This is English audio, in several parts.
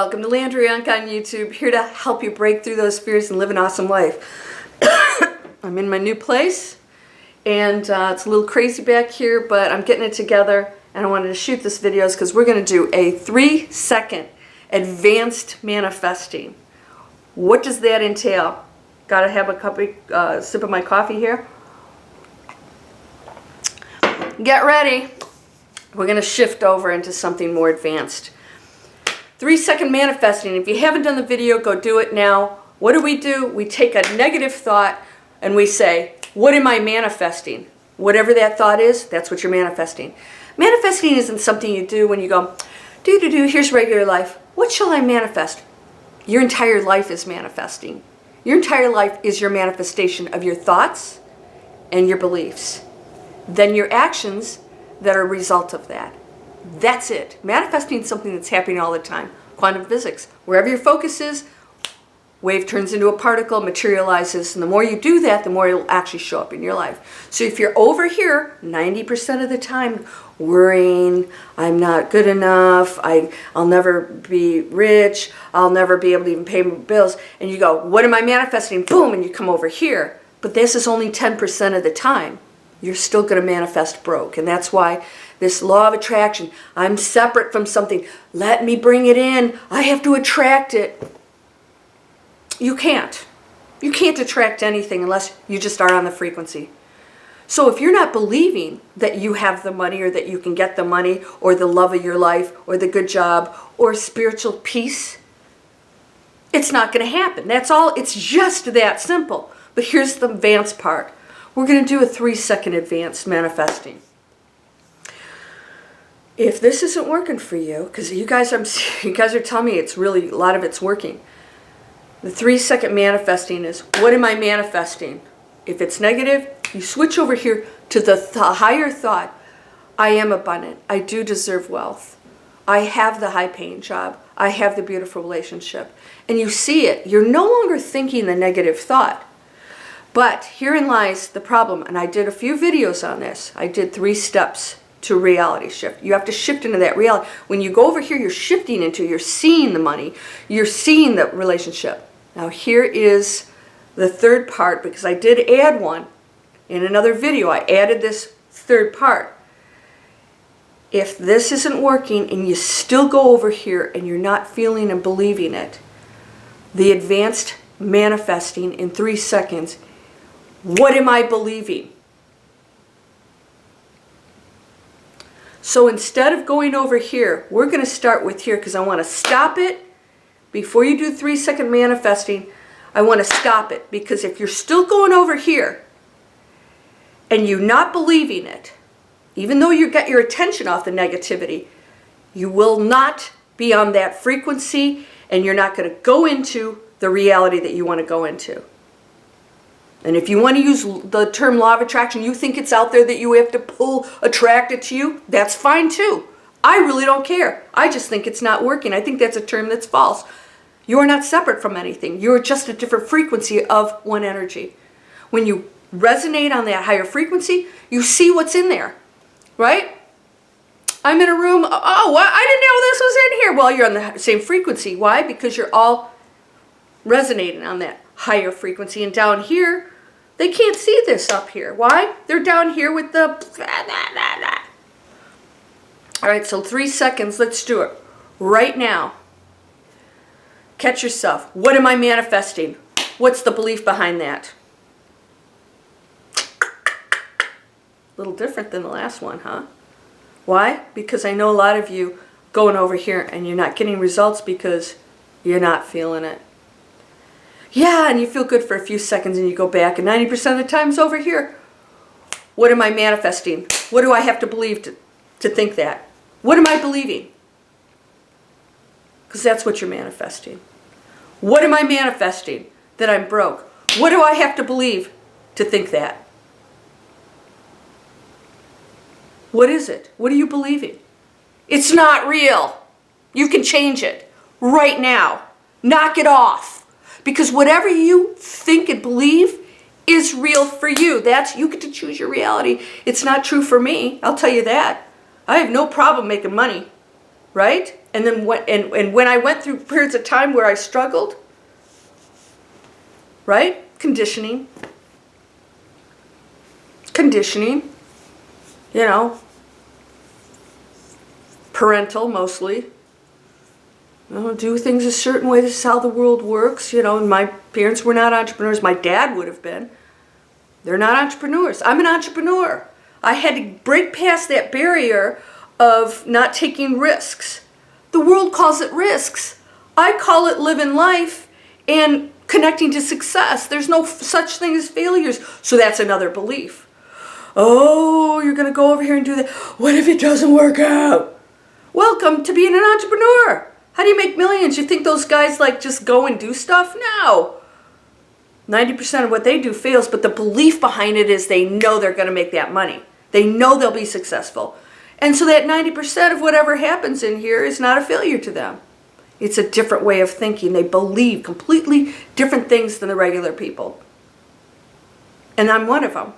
Welcome to Landria Onkka on YouTube, here to help you break through those fears and live an awesome life. I'm in my new place, and it's a little crazy back here, but I'm getting it together, and I wanted to shoot this video because we're going to do a 3-second advanced manifesting. What does that entail? Got to have a sip of my coffee here. Get ready. We're going to shift over into something more advanced. 3-second manifesting. If you haven't done the video, go do it now. What do? We take a negative thought and we say, what am I manifesting? Whatever that thought is, that's what you're manifesting. Manifesting isn't something you do when you go, here's regular life. What shall I manifest? Your entire life is manifesting. Your entire life is your manifestation of your thoughts and your beliefs. Then your actions that are a result of that. That's it. Manifesting is something that's happening all the time. Quantum physics. Wherever your focus is, wave turns into a particle, materializes, and the more you do that, the more it'll actually show up in your life. So if you're over here 90% of the time worrying, I'm not good enough, I'll never be rich, I'll never be able to even pay my bills, and you go, what am I manifesting? Boom, and you come over here. But this is only 10% of the time. You're still going to manifest broke. And that's why this law of attraction, I'm separate from something, let me bring it in, I have to attract it. You can't. You can't attract anything unless you just are on the frequency. So if you're not believing that you have the money or that you can get the money or the love of your life or the good job or spiritual peace, it's not going to happen. That's all. It's just that simple. But here's the advanced part. We're going to do a 3-second advanced manifesting. If this isn't working for you, because you guys are telling me it's really, a lot of it's working. The 3-second manifesting is, what am I manifesting? If it's negative, you switch over here to the higher thought. I am abundant. I do deserve wealth. I have the high-paying job. I have the beautiful relationship. And you see it. You're no longer thinking the negative thought. But herein lies the problem, and I did a few videos on this. I did 3 steps to reality shift. You have to shift into that reality. When you go over here, you're shifting into, you're seeing the money, you're seeing the relationship. Now here is the third part, because I did add one in another video. I added this third part. If this isn't working and you still go over here and you're not feeling and believing it, the advanced manifesting in 3 seconds, what am I believing? So instead of going over here, we're going to start with here because I want to stop it. Before you do 3-second manifesting, I want to stop it, because if you're still going over here and you're not believing it, even though you got your attention off the negativity, you will not be on that frequency and you're not going to go into the reality that you want to go into. And if you want to use the term law of attraction, you think it's out there that you have to attract it to you, that's fine too. I really don't care. I just think it's not working. I think that's a term that's false. You are not separate from anything. You're just a different frequency of one energy. When you resonate on that higher frequency, you see what's in there, right? I'm in a room, oh, what? I didn't know this was in here. Well, you're on the same frequency. Why? Because you're all resonating on that higher frequency. And down here, they can't see this up here. Why? They're down here with the... All right, so 3 seconds. Let's do it right now. Catch yourself. What am I manifesting? What's the belief behind that? A little different than the last one, huh? Why? Because I know a lot of you going over here and you're not getting results because you're not feeling it. Yeah, and you feel good for a few seconds and you go back, and 90% of the time it's over here. What am I manifesting? What do I have to believe to think that? What am I believing? Because that's what you're manifesting. What am I manifesting? That I'm broke. What do I have to believe to think that? What is it? What are you believing? It's not real. You can change it right now. Knock it off. Because whatever you think and believe is real for you. You get to choose your reality. It's not true for me. I'll tell you that. I have no problem making money, right? And then when I went through periods of time where I struggled, right? Conditioning, you know, parental mostly. You know, do things a certain way. This is how the world works. You know, and my parents were not entrepreneurs. My dad would have been. They're not entrepreneurs. I'm an entrepreneur. I had to break past that barrier of not taking risks. The world calls it risks. I call it living life and connecting to success. There's no such thing as failures. So that's another belief. Oh, you're going to go over here and do that. What if it doesn't work out? Welcome to being an entrepreneur. How do you make millions? You think those guys like just go and do stuff? No. 90% of what they do fails, but the belief behind it is they know they're going to make that money. They know they'll be successful. And so that 90% of whatever happens in here is not a failure to them. It's a different way of thinking. They believe completely different things than the regular people. And I'm one of them.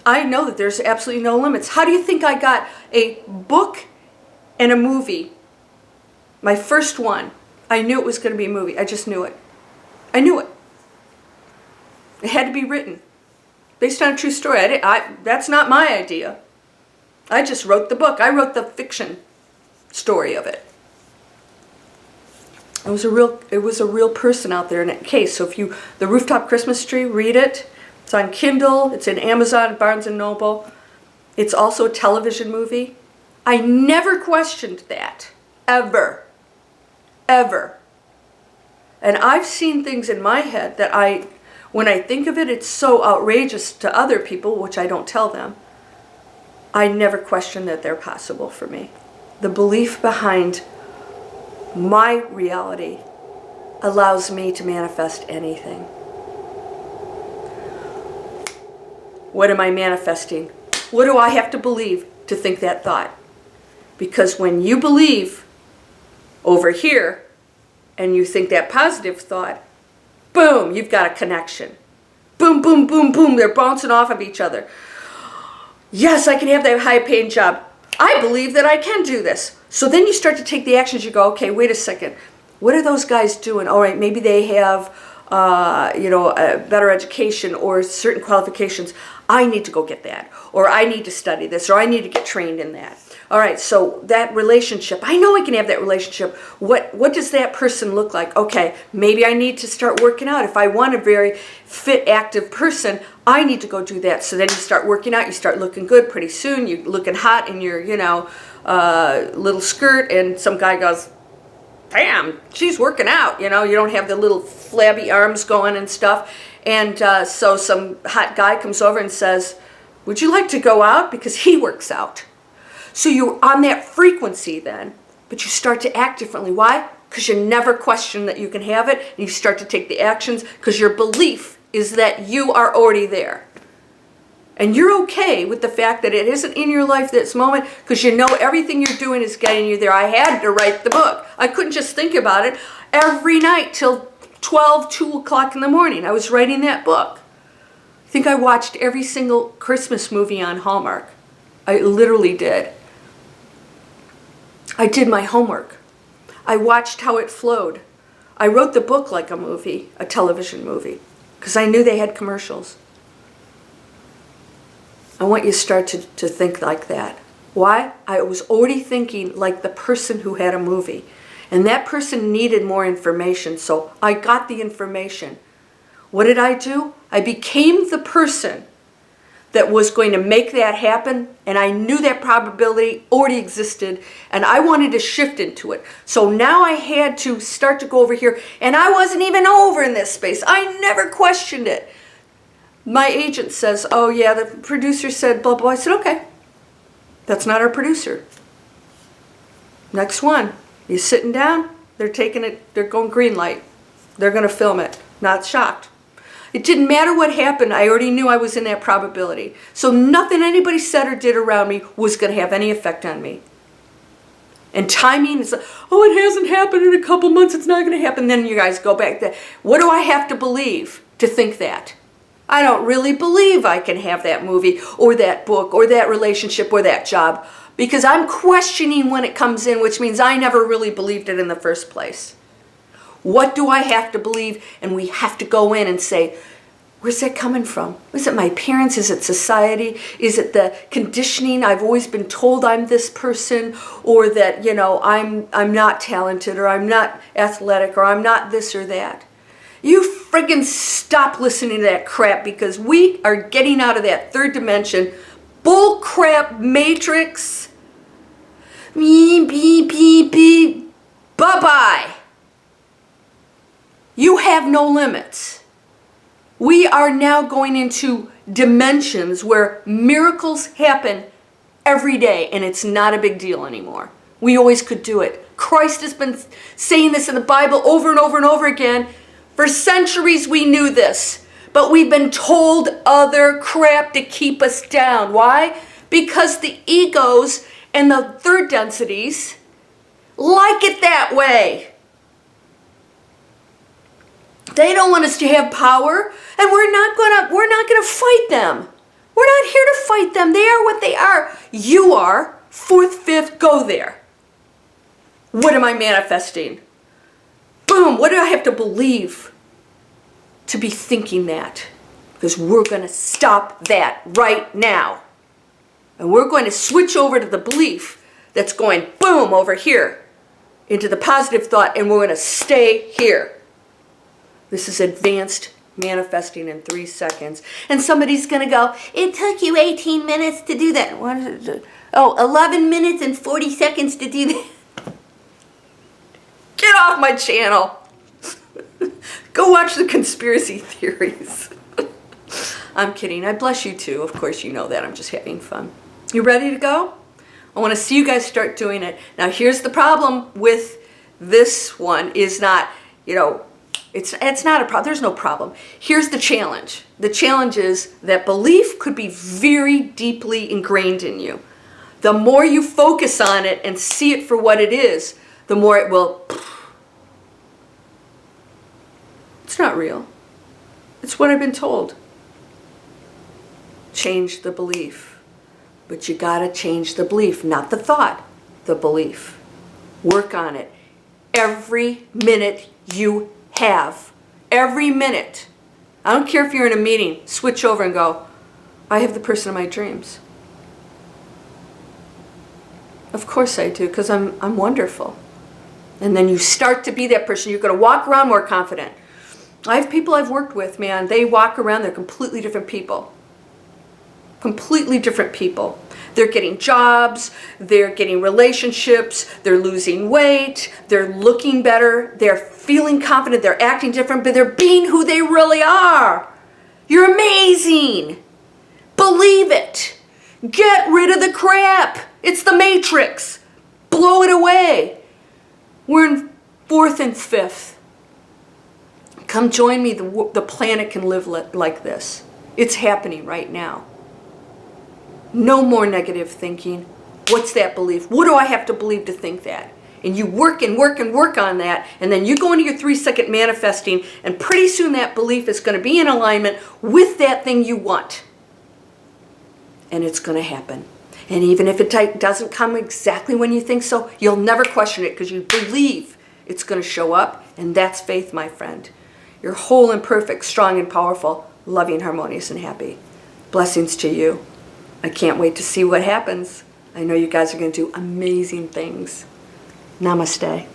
I know that there's absolutely no limits. How do you think I got a book and a movie? My first one. I knew it was going to be a movie. I just knew it. I knew it. It had to be written. Based on a true story. That's not my idea. I just wrote the book. I wrote the fiction story of it. It was a real person out there in that case. So if the Rooftop Christmas Tree, read it. It's on Kindle. It's in Amazon, Barnes & Noble. It's also a television movie. I never questioned that. Ever. Ever. And I've seen things in my head that when I think of it, it's so outrageous to other people, which I don't tell them. I never question that they're possible for me. The belief behind my reality allows me to manifest anything. What am I manifesting? What do I have to believe to think that thought? Because when you believe over here and you think that positive thought, boom, you've got a connection. Boom, boom, boom, boom. They're bouncing off of each other. Yes, I can have that high-paying job. I believe that I can do this. So then you start to take the actions. You go, okay, wait a second. What are those guys doing? All right, maybe they have, a better education or certain qualifications. I need to go get that. Or I need to study this. Or I need to get trained in that. All right, so that relationship, I know I can have that relationship. What does that person look like? Okay, maybe I need to start working out. If I want a very fit, active person, I need to go do that. So then you start working out, you start looking good. Pretty soon you're looking hot in your, little skirt, and some guy goes, damn, she's working out. You don't have the little flabby arms going and stuff. And so some hot guy comes over and says, would you like to go out? Because he works out. So you're on that frequency then, but you start to act differently. Why? Because you never question that you can have it, and you start to take the actions because your belief is that you are already there. And you're okay with the fact that it isn't in your life this moment because you know everything you're doing is getting you there. I had to write the book. I couldn't just think about it every night till 2 o'clock in the morning. I was writing that book. I think I watched every single Christmas movie on Hallmark. I literally did. I did my homework. I watched how it flowed. I wrote the book like a movie, a television movie, because I knew they had commercials. I want you to start to think like that. Why? I was already thinking like the person who had a movie. And that person needed more information, so I got the information. What did I do? I became the person that was going to make that happen, and I knew that probability already existed, and I wanted to shift into it. So now I had to start to go over here, and I wasn't even over in this space. I never questioned it. My agent says, oh yeah, the producer said blah, blah. I said, okay, that's not our producer. Next one. He's sitting down, they're taking it, they're going green light. They're going to film it. Not shocked. It didn't matter what happened. I already knew I was in that probability. So nothing anybody said or did around me was going to have any effect on me. And timing is like, oh, it hasn't happened in a couple months. It's not going to happen. Then you guys go back there. What do I have to believe to think that? I don't really believe I can have that movie or that book or that relationship or that job because I'm questioning when it comes in, which means I never really believed it in the first place. What do I have to believe? And we have to go in and say, where's that coming from? Is it my parents? Is it society? Is it the conditioning? I've always been told I'm this person, or that, you know, I'm not talented, or I'm not athletic, or I'm not this or that. You friggin' stop listening to that crap, because we are getting out of that third dimension bull crap matrix. Beep, beep, beep, beep. Bye-bye. You have no limits. We are now going into dimensions where miracles happen every day, and it's not a big deal anymore. We always could do it. Christ has been saying this in the Bible over and over and over again. For centuries we knew this, but we've been told other crap to keep us down. Why? Because the egos and the third densities like it that way. They don't want us to have power, and we're not gonna fight them. We're not here to fight them. They are what they are. You are. Fourth, fifth, go there. What am I manifesting? Boom, what do I have to believe to be thinking that? Because we're going to stop that right now. And we're going to switch over to the belief that's going boom over here into the positive thought, and we're going to stay here. This is advanced manifesting in 3 seconds. And somebody's going to go, it took you 18 minutes to do that. What is it? Oh, 11 minutes and 40 seconds to do that. Get off my channel. Go watch the conspiracy theories. I'm kidding. I bless you too. Of course you know that. I'm just having fun. You ready to go? I want to see you guys start doing it. Now here's the problem with this one is not, you know, it's not a problem. There's no problem. Here's the challenge. The challenge is that belief could be very deeply ingrained in you. The more you focus on it and see it for what it is, the more it will. It's not real. It's what I've been told. Change the belief. But you gotta change the belief, not the thought, the belief. Work on it. Every minute you have. Every minute. I don't care if you're in a meeting, switch over and go, I have the person of my dreams. Of course I do, because I'm wonderful. And then you start to be that person. You're going to walk around more confident. I have people I've worked with, man, they walk around, they're completely different people. Completely different people. They're getting jobs, they're getting relationships, they're losing weight, they're looking better, they're feeling confident, they're acting different, but they're being who they really are. You're amazing. Believe it. Get rid of the crap. It's the matrix. Blow it away. We're in 4th and 5th. Come join me. The planet can live like this. It's happening right now. No more negative thinking. What's that belief? What do I have to believe to think that? And you work and work and work on that, and then you go into your 3-second manifesting, and pretty soon that belief is going to be in alignment with that thing you want. And it's going to happen. And even if it doesn't come exactly when you think so, you'll never question it because you believe it's going to show up, and that's faith, my friend. You're whole and perfect, strong and powerful, loving, harmonious, and happy. Blessings to you. I can't wait to see what happens. I know you guys are going to do amazing things. Namaste.